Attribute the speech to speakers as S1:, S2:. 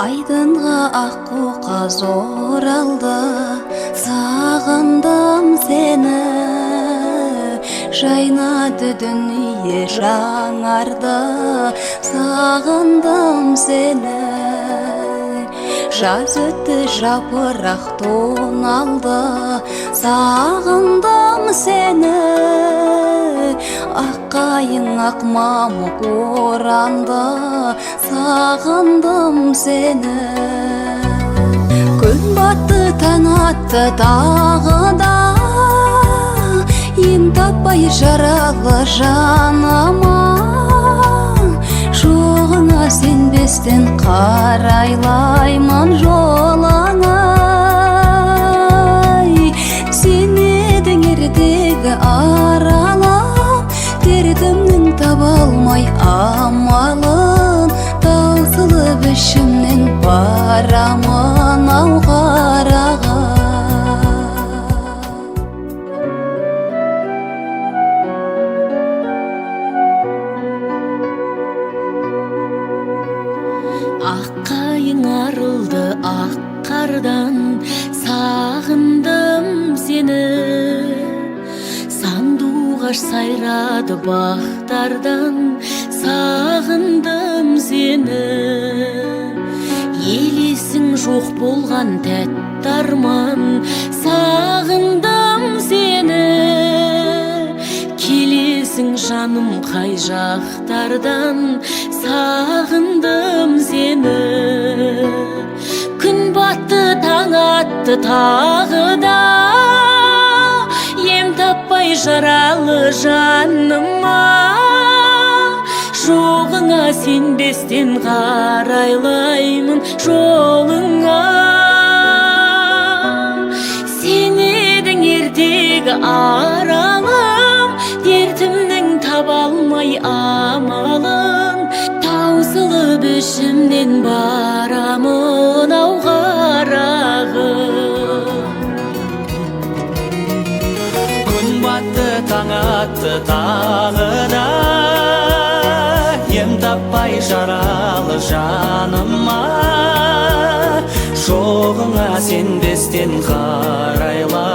S1: Айдынға аққу қаз оралды, сағындым сені. Жайнады дүние жаңарды, сағындым сені. Жаз өтті жапырақ тоналды, сағындым сені. Аққайың ақ мамық оранды, сағындым сені. Күн батты таң атты тағы да, ем таппай жаралы жаныма. Жоғыңа сенбестен қарайлаймын жолыңа. Сен едің ертегі аралап, дертімнің таба алмай амалын. Таусылып ішімнен барамын ау қараға.
S2: Аққайың арылды ақ қардан, сағындым сені. Сандуғаш сайрады бақтардан, сағындым сені. Елесің жоқ болған тәтті арман, сағындым сені. Келесің жаным қай жақтардан, сағындым сені. Күн батты таң атты тағы да, ем таппай жаралы жаныма. Жоғыңа сенбестен қарайлаймын жолыңа. Сен едің ертегі аралым, дертімнің таба алмай амалын. Таусылып ішімнен барамын ау қарағым.
S3: Күн батты таң атты тағы да, ем таппай жаралы жаныма. Жоғыңа сенбестен қарайла